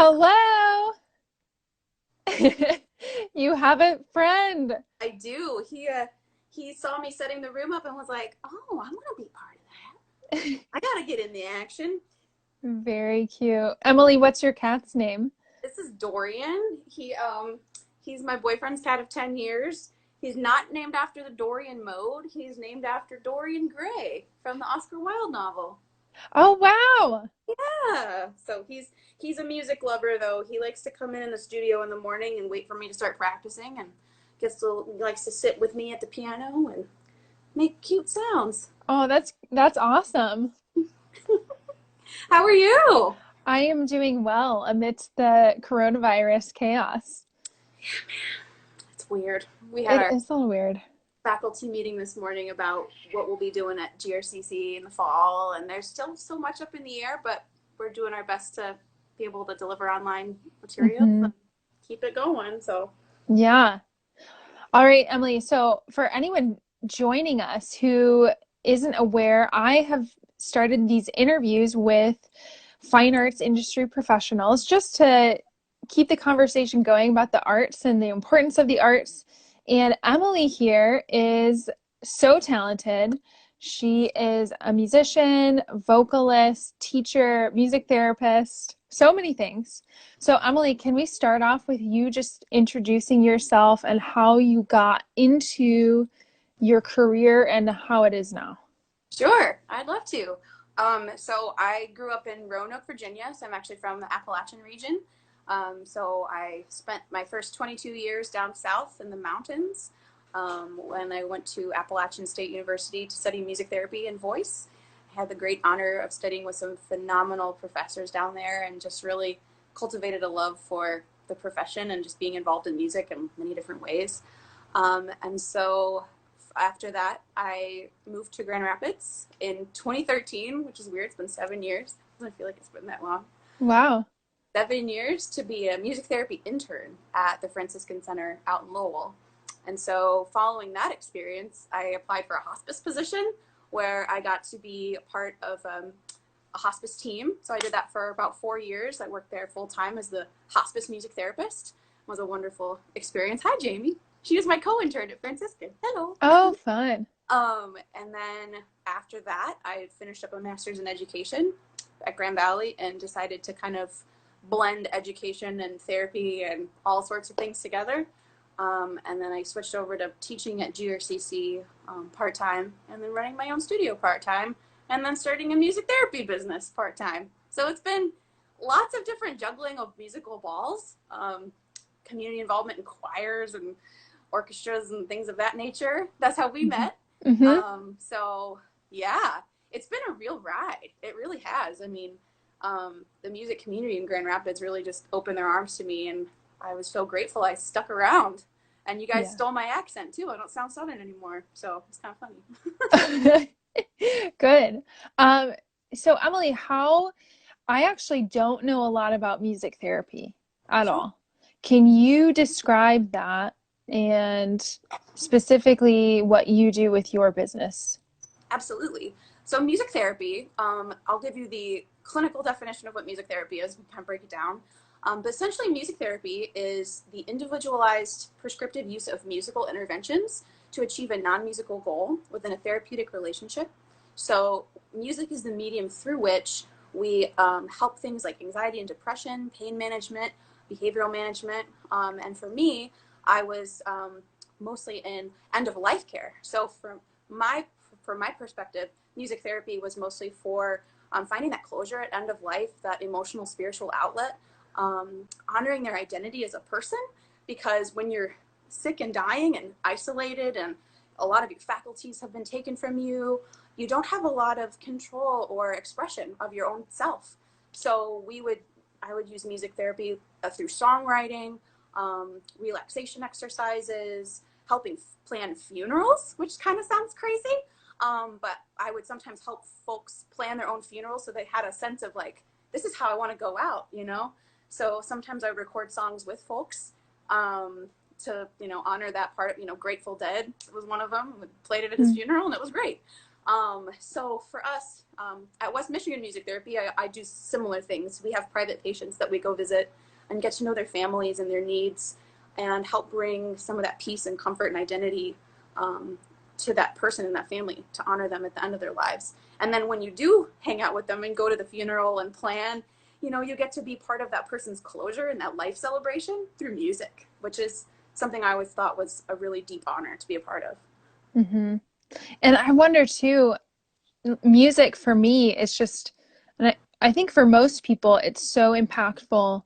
Hello. You have a friend. I do. He saw me setting the room up and was like, "Oh, I want to be part of that. I gotta get in the action." Very cute. Emily, what's your cat's name? This is Dorian. He's my boyfriend's cat of 10 years. He's not named after the Dorian mode. He's named after Dorian Gray from the Oscar Wilde novel. Oh, wow. Yeah. So he's a music lover though. He likes to come in the studio in the morning and wait for me to start practicing, and likes to sit with me at the piano and make cute sounds. Oh, that's awesome. How are you? I am doing well amidst the coronavirus chaos. It's weird. We had It our is a little weird. faculty meeting this morning about what we'll be doing at GRCC in the fall, and there's still so much up in the air, but we're doing our best to be able to deliver online material and keep it going. So, Yeah. All right, Emily. So, for anyone joining us who isn't aware, I have started these interviews with fine arts industry professionals just to keep the conversation going about the arts and the importance of the arts. And Emily here is so talented. She is a musician, vocalist, teacher, music therapist, so many things. So, Emily, can we start off with you just introducing yourself and how you got into your career and how it is now? sure, I'd love to. So I grew up in Roanoke, Virginia. So I'm actually from the Appalachian region. So I spent my first 22 years down south in the mountains when I went to Appalachian State University to study music therapy and voice. I had the great honor of studying with some phenomenal professors down there and just really cultivated a love for the profession and just being involved in music in many different ways. And so after that, I moved to Grand Rapids in 2013, which is weird. It's been 7 years. I don't feel like it's been that long. Wow. 7 years to be a music therapy intern at the Franciscan Center out in Lowell. And so following that experience, I applied for a hospice position where I got to be a part of a hospice team. So I did that for about 4 years. I worked there full time as the hospice music therapist. It was a wonderful experience. Hi, Jamie. She was my co-intern at Franciscan. Hello. Oh, fun. And then after that, I finished up a master's in education at Grand Valley and decided to kind of blend education and therapy and all sorts of things together. And then I switched over to teaching at GRCC part-time, and then running my own studio part-time, and then starting a music therapy business part-time. So it's been lots of different juggling of musical balls, community involvement in choirs and orchestras and things of that nature. That's how we met. So yeah, it's been a real ride. It really has. I mean, the music community in Grand Rapids really just opened their arms to me, and I was so grateful I stuck around. And you guys stole my accent too. I don't sound southern anymore, so it's kind of funny. Good. So Emily, I actually don't know a lot about music therapy at Sure. all. Can you describe that and specifically what you do with your business? Absolutely. So music therapy, I'll give you the clinical definition of what music therapy is and kind of break it down. But essentially, music therapy is the individualized prescriptive use of musical interventions to achieve a non-musical goal within a therapeutic relationship. So music is the medium through which we help things like anxiety and depression, pain management, behavioral management. And for me, I was mostly in end-of-life care. So from my perspective, music therapy was mostly for finding that closure at end of life, that emotional, spiritual outlet, honoring their identity as a person, because when you're sick and dying and isolated and a lot of your faculties have been taken from you, you don't have a lot of control or expression of your own self. So I would use music therapy through songwriting, relaxation exercises, helping plan funerals, which kind of sounds crazy. But I would sometimes help folks plan their own funerals so they had a sense of like, this is how I want to go out, you know? So sometimes I would record songs with folks to, honor that part of, Grateful Dead was one of them. We played it at his funeral and it was great. So for us, at West Michigan Music Therapy, I do similar things. We have private patients that we go visit and get to know their families and their needs and help bring some of that peace and comfort and identity to that person and that family, to honor them at the end of their lives. And then when you do hang out with them and go to the funeral and plan, you know, you get to be part of that person's closure and that life celebration through music, which is something I always thought was a really deep honor to be a part of. Hmm. And I wonder too, music for me is just, and I think for most people, it's so impactful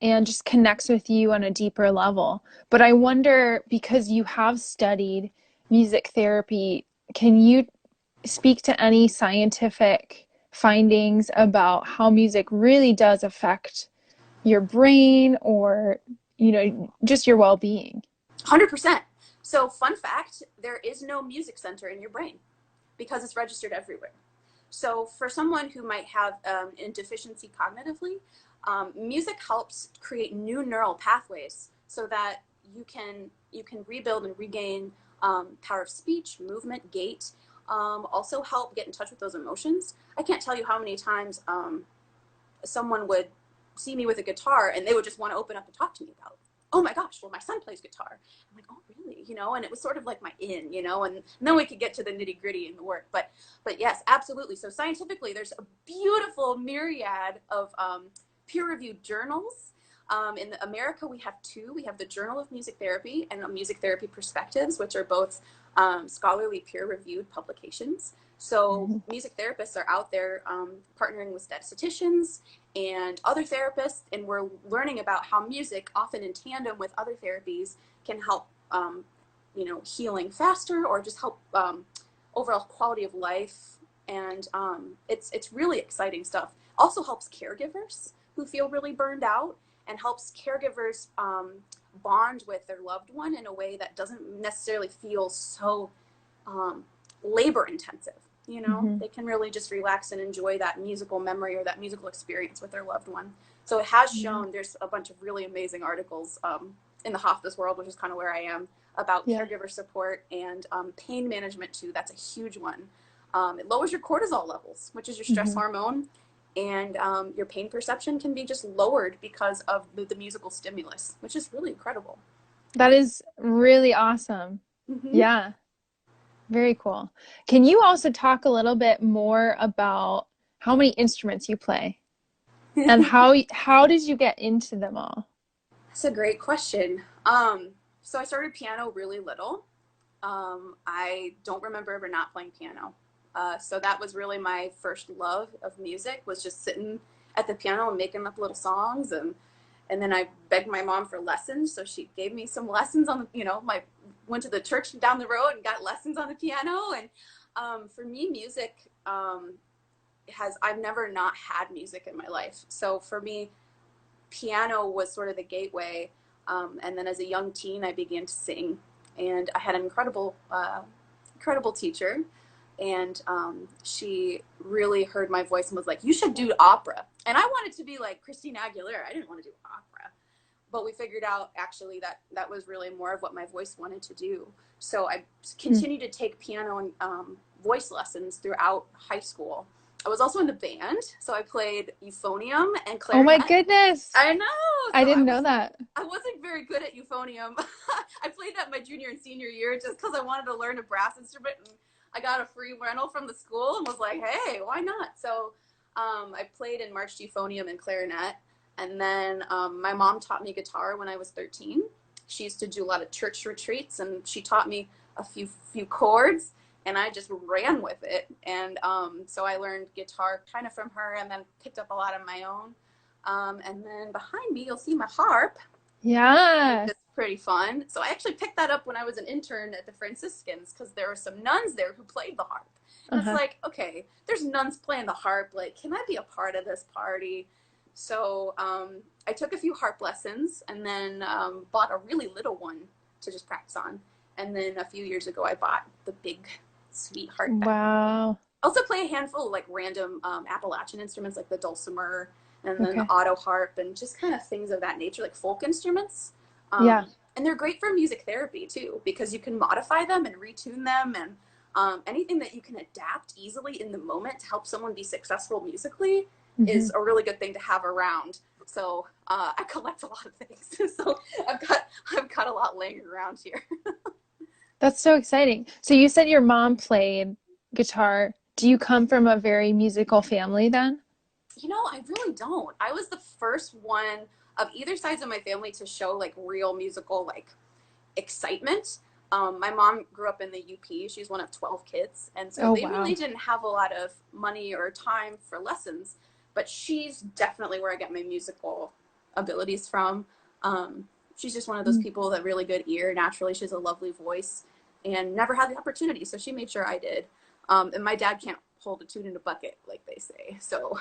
and just connects with you on a deeper level. But I wonder, because you have studied music therapy, can you speak to any scientific findings about how music really does affect your brain or, just your well-being? 100%. So, fun fact, there is no music center in your brain because it's registered everywhere. So, for someone who might have a deficiency cognitively, music helps create new neural pathways so that you can rebuild and regain power of speech, movement, gait. Also help get in touch with those emotions. I can't tell you how many times someone would see me with a guitar and they would just want to open up and talk to me about, oh my gosh, well, my son plays guitar. I'm like, oh really? And it was sort of like my and then we could get to the nitty gritty in the work. But yes, absolutely. So scientifically, there's a beautiful myriad of peer-reviewed journals. In America, we have two. We have the Journal of Music Therapy and Music Therapy Perspectives, which are both scholarly peer-reviewed publications. So music therapists are out there partnering with statisticians and other therapists, and we're learning about how music, often in tandem with other therapies, can help healing faster or just help overall quality of life. And it's really exciting stuff. Also helps caregivers who feel really burned out, and helps caregivers bond with their loved one in a way that doesn't necessarily feel so labor intensive. They can really just relax and enjoy that musical memory or that musical experience with their loved one. So it has shown, there's a bunch of really amazing articles in the hospice world, which is kind of where I am, about caregiver support and pain management too. That's a huge one. It lowers your cortisol levels, which is your stress hormone, and your pain perception can be just lowered because of the musical stimulus, which is really incredible. That is really awesome. Yeah, very cool. Can you also talk a little bit more about how many instruments you play and how did you get into them all? That's a great question. So I started piano really little. I don't remember ever not playing piano. So that was really my first love of music, was just sitting at the piano and making up little songs. And then I begged my mom for lessons. So she gave me some lessons on, went to the church down the road and got lessons on the piano. And for me, music I've never not had music in my life. So for me, piano was sort of the gateway. And then as a young teen, I began to sing. And I had an incredible teacher. And she really heard my voice and was like, you should do opera. And I wanted to be like Christina Aguilera. I didn't want to do opera. But we figured out actually that was really more of what my voice wanted to do. So I continued to take piano and voice lessons throughout high school. I was also in the band, so I played euphonium and clarinet. Oh my goodness. I know. I didn't know that. I wasn't very good at euphonium. I played that my junior and senior year just because I wanted to learn a brass instrument, and I got a free rental from the school and was like, hey, why not? So I played and marched euphonium and clarinet. And then my mom taught me guitar when I was 13. She used to do a lot of church retreats, and she taught me a few chords, and I just ran with it. And so I learned guitar kind of from her, and then picked up a lot of my own. And then behind me, you'll see my harp. Yeah. It's pretty fun. So I actually picked that up when I was an intern at the Franciscans, because there were some nuns there who played the harp. And it's like, okay, there's nuns playing the harp. Like, can I be a part of this party? So I took a few harp lessons, and then bought a really little one to just practice on. And then a few years ago, I bought the big, sweet harp. Wow. I also play a handful of like random Appalachian instruments, like the dulcimer, and then the auto harp, and just kind of things of that nature, like folk instruments. And they're great for music therapy too, because you can modify them and retune them, and anything that you can adapt easily in the moment to help someone be successful musically Mm-hmm. is a really good thing to have around. So I collect a lot of things. So I've got a lot laying around here. That's so exciting. So you said your mom played guitar. Do you come from a very musical family then? I really don't. I was the first one of either sides of my family to show like real musical like excitement. My mom grew up in the UP. She's one of 12 kids. And so Oh, they really wow. didn't have a lot of money or time for lessons. But she's definitely where I get my musical abilities from. She's just one of those Mm. people that really good ear. Naturally, she has a lovely voice and never had the opportunity. So she made sure I did. And my dad can't hold a tune in a bucket, like they say. So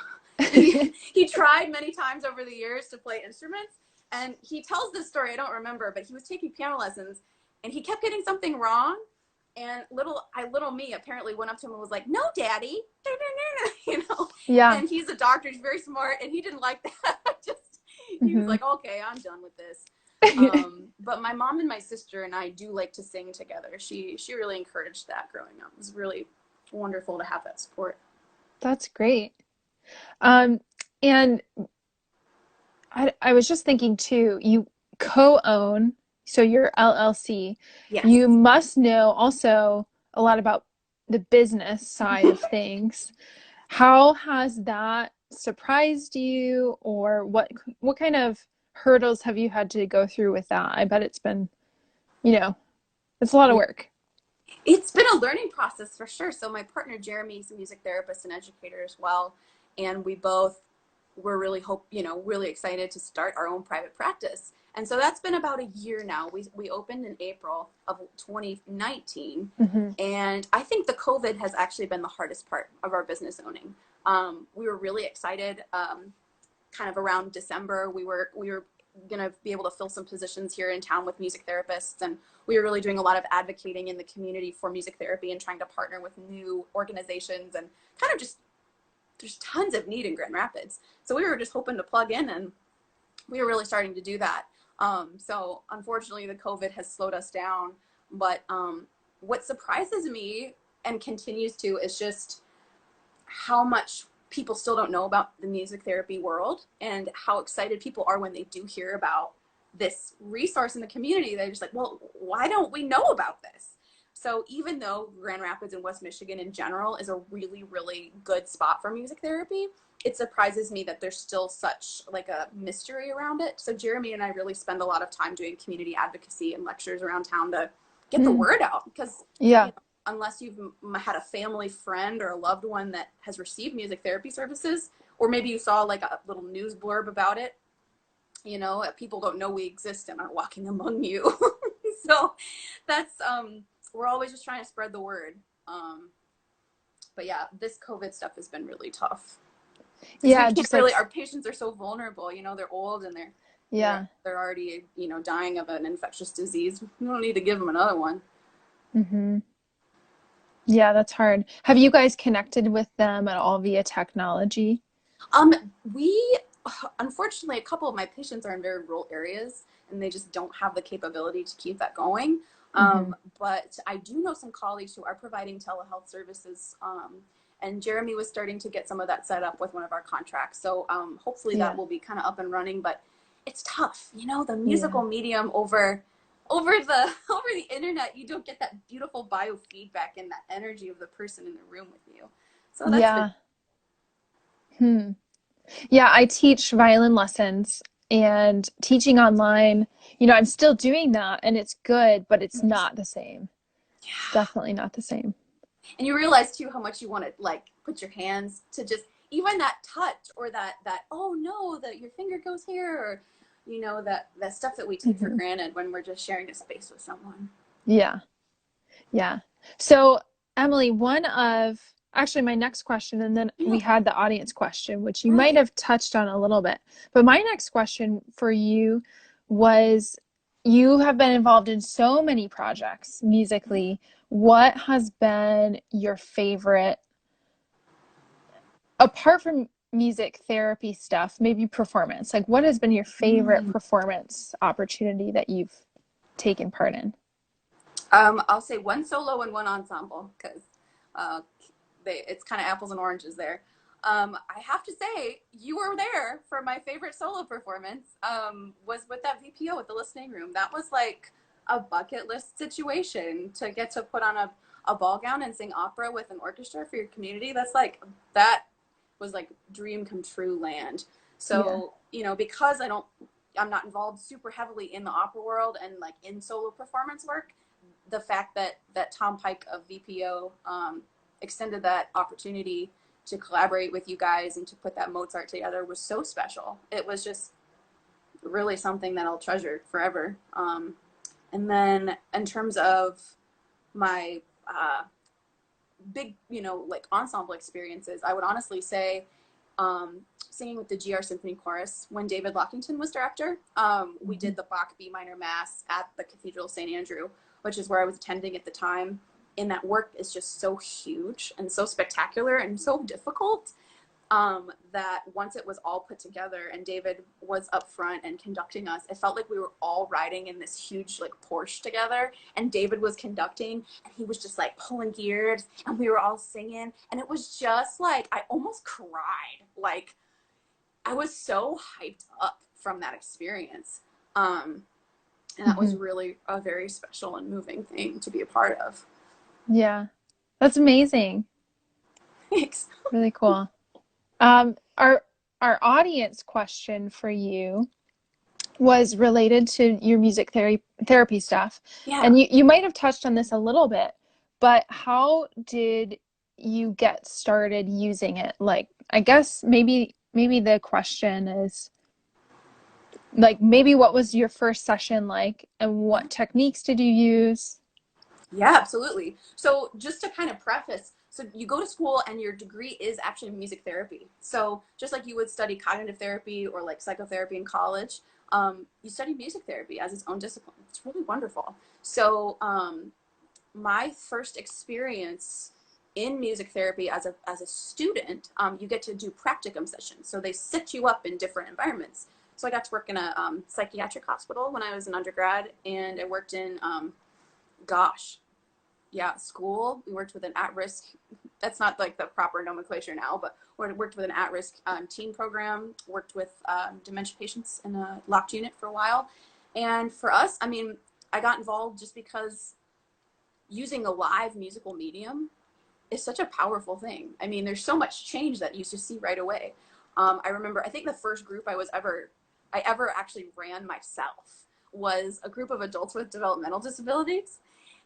he tried many times over the years to play instruments. And he tells this story, I don't remember, but he was taking piano lessons and he kept getting something wrong. And little me apparently went up to him and was like, "No, Daddy," Yeah. And he's a doctor, he's very smart, and he didn't like that. He was Hmm. like, "Okay, I'm done with this." But my mom and my sister and I do like to sing together. She really encouraged that growing up. It was really wonderful to have that support. That's great. Um, and I was just thinking too, you co-own, so your LLC. Yes. You must know also a lot about the business side of things. How has that surprised you, or what kind of hurdles have you had to go through with that? I bet it's been, you know, it's a lot of work. It's been a learning process for sure. So my partner Jeremy is a music therapist and educator as well, and we both were really excited to start our own private practice. And so that's been about a year now. We opened in April of 2019, Hmm. and I think the COVID has actually been the hardest part of our business owning. We were really excited. Kind of around December, we were going to be able to fill some positions here in town with music therapists, and we were really doing a lot of advocating in the community for music therapy and trying to partner with new organizations, and kind of just there's tons of need in Grand Rapids. So we were just hoping to plug in, and we were really starting to do that. So unfortunately, the COVID has slowed us down. But what surprises me and continues to is just how much people still don't know about the music therapy world, and how excited people are when they do hear about this resource in the community. They're just like, well, why don't we know about this? So even though Grand Rapids and West Michigan in general is a really, really good spot for music therapy, it surprises me that there's still such like a mystery around it. So Jeremy and I really spend a lot of time doing community advocacy and lectures around town to get the Mm. word out, because Yeah. unless you've had a family friend or a loved one that has received music therapy services, or maybe you saw like a little news blurb about it, people don't know we exist and are walking among you. So that's we're always just trying to spread the word. But yeah, this COVID stuff has been really tough, because we Yeah, can't just like really, our patients are so vulnerable. They're old, and they're yeah. they're already dying of an infectious disease. We don't need to give them another one. Hmm. Yeah, that's hard. Have you guys connected with them at all via technology? Um, we unfortunately, a couple of my patients are in very rural areas, and they just don't have the capability to keep that going. Hmm. But I do know some colleagues who are providing telehealth services, and Jeremy was starting to get some of that set up with one of our contracts. So hopefully that Yeah. will be kind of up and running. But it's tough, the musical Yeah. medium over the internet. You don't get that beautiful biofeedback and that energy of the person in the room with you. So that's been. Yeah. Hmm. Yeah, I teach violin lessons and teaching online. I'm still doing that and it's good, but it's not the same. It's definitely not the same. And you realize too how much you want to like put your hands to just even that touch, or that oh no, that your finger goes here, or that stuff that we take for Hmm. granted when we're just sharing a space with someone. Yeah. Yeah. So, Emily, actually my next question, and then Yeah. we had the audience question, which you might Right. have touched on a little bit. But my next question for you was, you have been involved in so many projects musically. What has been your favorite, apart from music therapy stuff, maybe performance? Like, what has been your favorite Mm. performance opportunity that you've taken part in? I'll say one solo and one ensemble because uh, it's kind of apples and oranges there. I have to say, you were there for my favorite solo performance. Was with that VPO at the listening room. That was like a bucket list situation to get to put on a ball gown and sing opera with an orchestra for your community. That was like dream come true land. Yeah. So, because I'm not involved super heavily in the opera world and like in solo performance work, the fact that Tom Pike of VPO extended that opportunity to collaborate with you guys and to put that Mozart together was so special. It was just really something that I'll treasure forever. And then in terms of my big, like ensemble experiences, I would honestly say singing with the GR Symphony Chorus when David Lockington was director. We did the Bach B minor mass at the Cathedral of St. Andrew, which is where I was attending at the time. And that work is just so huge and so spectacular and so difficult that once it was all put together and David was up front and conducting us, it felt like we were all riding in this huge like Porsche together, and David was conducting and he was just like pulling gears and we were all singing, and it was just like I almost cried. Like I was so hyped up from that experience. And that was Hmm. really a very special and moving thing to be a part of. Yeah. That's amazing. Thanks. Really cool. Our audience question for you was related to your music therapy stuff. Yeah. And you might have touched on this a little bit, but how did you get started using it? Like, I guess maybe the question is like maybe what was your first session like and what techniques did you use? Yeah, absolutely. So just to kind of preface, so you go to school and your degree is actually music therapy. So just like you would study cognitive therapy or like psychotherapy in college, you study music therapy as its own discipline. It's really wonderful. So my first experience in music therapy as a student, you get to do practicum sessions. So they set you up in different environments. So I got to work in a psychiatric hospital when I was an undergrad, and I worked in gosh, yeah, school. We worked with an at-risk, that's not like the proper nomenclature now, but we worked with an at-risk teen program, worked with dementia patients in a locked unit for a while. And for us, I mean, I got involved just because using a live musical medium is such a powerful thing. I mean, there's so much change that you just see right away. I remember, I think the first group I ever actually ran myself was a group of adults with developmental disabilities.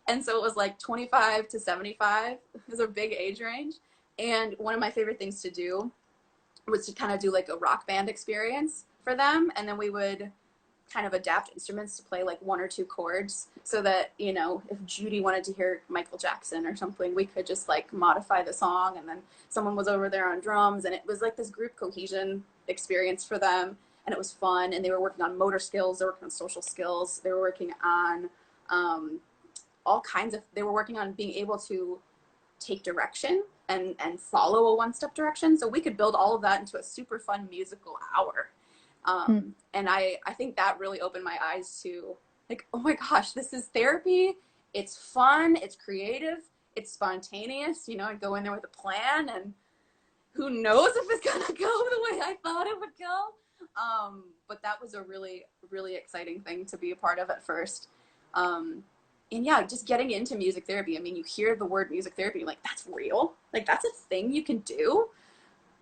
And so it was like 25 to 75. It was a big age range. And one of my favorite things to do was to kind of do like a rock band experience for them. And then we would kind of adapt instruments to play like one or two chords so that, if Judy wanted to hear Michael Jackson or something, we could just like modify the song. And then someone was over there on drums. And it was like this group cohesion experience for them. And it was fun. And they were working on motor skills, they were working on social skills, they were working on all kinds of, they were working on being able to take direction and follow a one-step direction. So we could build all of that into a super fun musical hour. Hmm. And I think that really opened my eyes to like, oh my gosh, this is therapy. It's fun. It's creative. It's spontaneous. I go in there with a plan, and who knows if it's gonna go the way I thought it would go. But that was a really, really exciting thing to be a part of at first. And yeah, just getting into music therapy. I mean, you hear the word music therapy, like that's real. Like that's a thing you can do.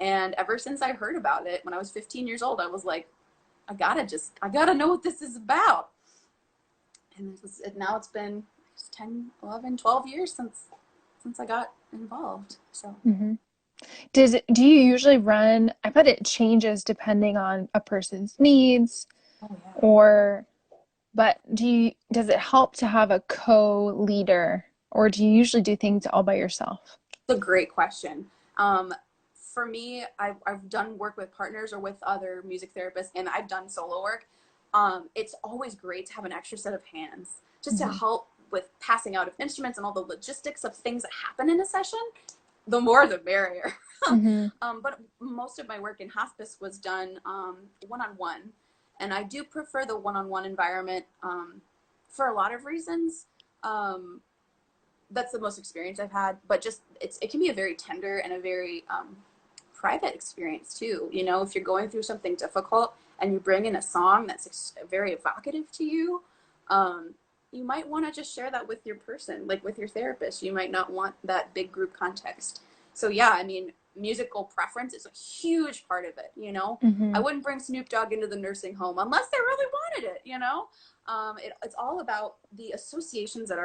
And ever since I heard about it when I was 15 years old, I was like, I gotta know what this is about. And now it's been 10, 11, 12 years since I got involved. So, Hmm. Do you usually run? I bet it changes depending on a person's needs oh yeah. or but does it help to have a co-leader or do you usually do things all by yourself? It's a great question. For me, I've done work with partners or with other music therapists, and I've done solo work. It's always great to have an extra set of hands just to Hmm. help with passing out of instruments and all the logistics of things that happen in a session. The more, the merrier. Hmm. But most of my work in hospice was done one-on-one, and I do prefer the one-on-one environment for a lot of reasons. That's the most experience I've had. But just it can be a very tender and a very private experience too. You know, if you're going through something difficult and you bring in a song that's very evocative to you, you might want to just share that with your person, like with your therapist. You might not want that big group context. So yeah, I mean, musical preference is a huge part of it. You know, I wouldn't bring Snoop Dogg into the nursing home unless they really wanted it. You know, it's all about the associations that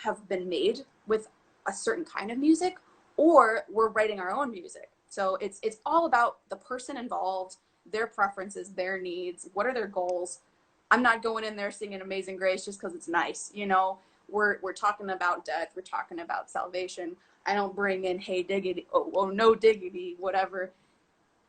have been made with a certain kind of music, or we're writing our own music. So it's all about the person involved, their preferences, their needs, what are their goals. I'm not going in there singing Amazing Grace just because it's nice. You know, we're talking about death. We're talking about salvation. I don't bring in Hey Diggity, oh no diggity, whatever.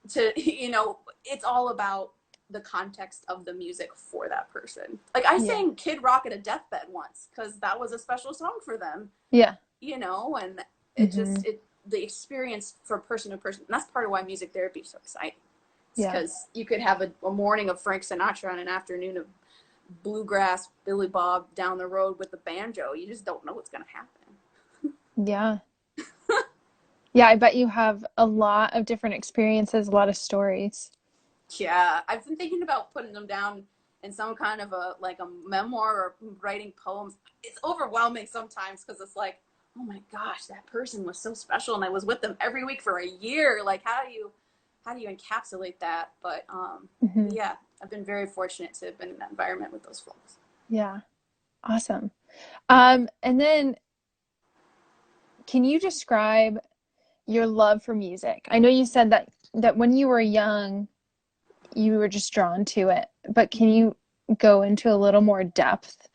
To, you know, it's all about the context of the music for that person. Like I sang Kid Rock at a deathbed once because that was a special song for them. Yeah. You know, and it just the experience from person to person. And that's part of why music therapy is so exciting. Because you could have a morning of Frank Sinatra and an afternoon of bluegrass Billy Bob down the road with the banjo. You just don't know what's going to happen. Yeah. Yeah, I bet you have a lot of different experiences, a lot of stories. Yeah, I've been thinking about putting them down in some kind of a memoir or writing poems. It's overwhelming sometimes because it's like, oh my gosh, that person was so special and I was with them every week for a year. Like how do you encapsulate that? But yeah, I've been very fortunate to have been in that environment with those folks. Yeah. Awesome. And then can you describe your love for music? I know you said that when you were young, you were just drawn to it, but can you go into a little more depth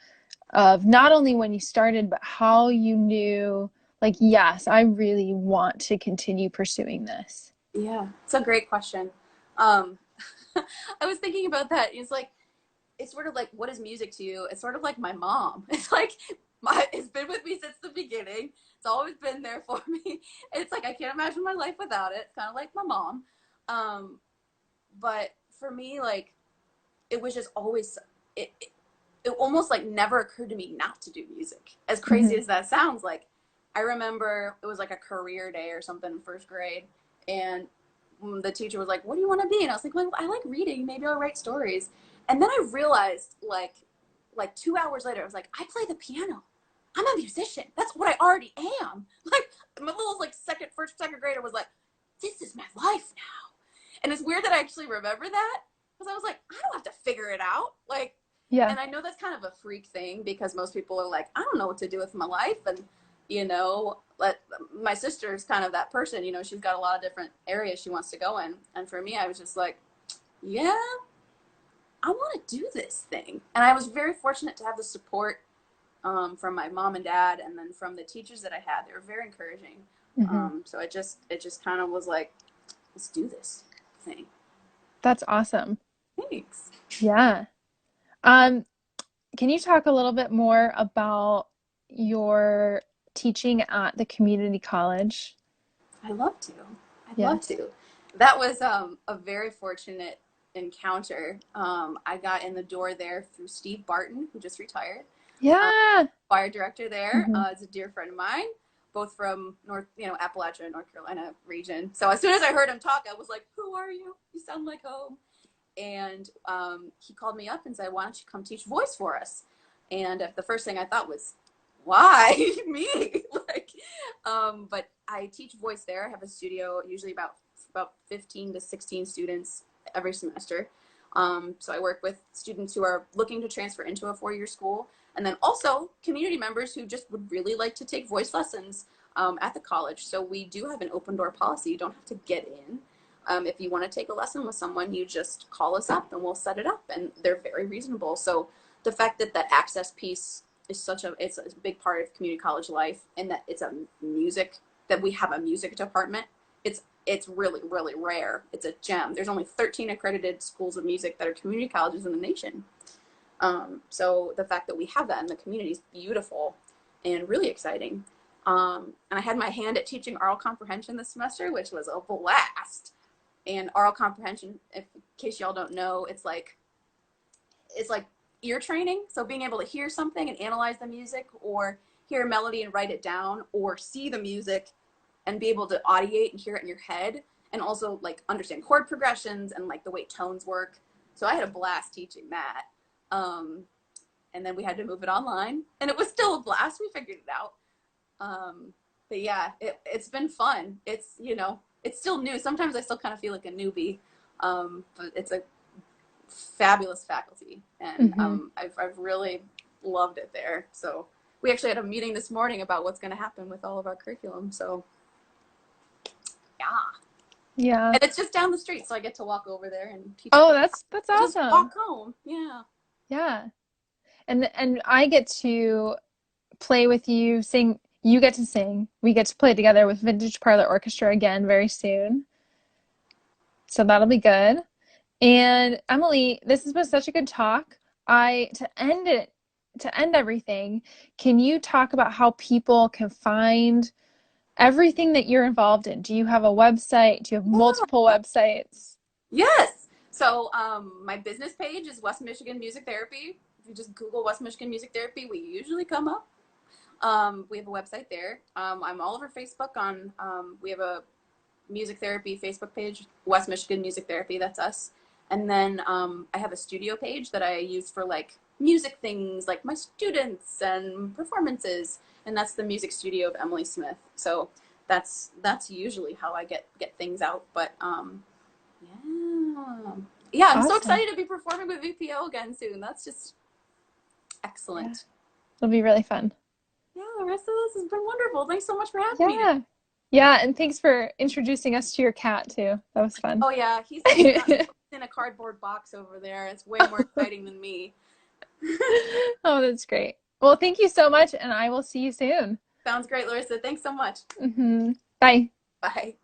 of not only when you started, but how you knew, like, yes, I really want to continue pursuing this? Yeah, it's a great question. Um, I was thinking about that. It's sort of like, what is music to you? It's sort of like my mom. It's like it's been with me since the beginning. It's always been there for me. It's like I can't imagine my life without it. It's kind of like my mom. But for me, like it was just always it almost like never occurred to me not to do music. As crazy as that sounds, like I remember it was like a career day or something in first grade, and the teacher was like, "What do you want to be?" And I was like, "Well, I like reading. Maybe I'll write stories." And then I realized, like 2 hours later, I was like, "I play the piano. I'm a musician. That's what I already am." Like my little first, second grader was like, "This is my life now." And it's weird that I actually remember that because I was like, I don't have to figure it out. Like, Yeah. and I know that's kind of a freak thing because most people are like, I don't know what to do with my life. And, you know, my sister's kind of that person, you know, she's got a lot of different areas she wants to go in. And for me, I was just like, yeah, I want to do this thing. And I was very fortunate to have the support from my mom and dad, and then from the teachers that I had. They were very encouraging. So it just kind of was like, let's do this thing. That's awesome. Thanks. Yeah. Um, can you talk a little bit more about your teaching at the community college? I love to. I'd love Yes. to. That was a very fortunate encounter. I got in the door there through Steve Barton, who just retired, Yeah. choir director there. hmm Is a dear friend of mine, both from Appalachian, North Carolina region. So as soon as I heard him talk, I was like, "Who are you? You sound like home." And he called me up and said, "Why don't you come teach voice for us?" And the first thing I thought was, "Why me?" But I teach voice there. I have a studio, usually about 15 to 16 students every semester. So I work with students who are looking to transfer into a 4-year school, and then also community members who just would really like to take voice lessons at the college. So we do have an open door policy. You don't have to get in. If you want to take a lesson with someone, you just call us up and we'll set it up, and they're very reasonable. So the fact that that access piece is it's a big part of community college life, and that we have a music department, it's really, really rare. It's a gem. There's only 13 accredited schools of music that are community colleges in the nation. So the fact that we have that in the community is beautiful and really exciting. And I had my hand at teaching aural comprehension this semester, which was a blast. And aural comprehension, in case y'all don't know, it's like ear training. So being able to hear something and analyze the music, or hear a melody and write it down, or see the music and be able to audiate and hear it in your head, and also like understand chord progressions and like the way tones work. So I had a blast teaching that. And then we had to move it online, and it was still a blast. We figured it out. But yeah, it's been fun. It's, you know, it's still new. Sometimes I still kind of feel like a newbie, but it's a fabulous faculty, and I've really loved it there. So we actually had a meeting this morning about what's going to happen with all of our curriculum. So yeah. Yeah. And it's just down the street, so I get to walk over there and teach. Oh, that's just awesome. walk home. Yeah. Yeah. And I get to play with you, sing. You get to sing. We get to play together with Vintage Parlor Orchestra again very soon. So that'll be good. And Emily, this has been such a good talk. To end everything, can you talk about how people can find everything that you're involved in? Do you have a website? Do you have multiple websites? Yes. So my business page is West Michigan Music Therapy. If you just Google West Michigan Music Therapy, we usually come up. We have a website there. I'm all over Facebook on, we have a music therapy Facebook page, West Michigan Music Therapy, that's us. And then I have a studio page that I use for like music things, like my students and performances. And that's the Music Studio of Emily Smith. So that's usually how I get things out. But yeah, I'm so Awesome. excited to be performing with VPO again soon. That's just excellent. Yeah. It'll be really fun. Yeah, Larissa, this has been wonderful. Thanks so much for having me Yeah. today. Yeah, and thanks for introducing us to your cat too. That was fun. Oh yeah, he's in a cardboard box over there. It's way more exciting than me. Oh, that's great. Well, thank you so much, and I will see you soon. Sounds great, Larissa. Thanks so much. Bye. Bye.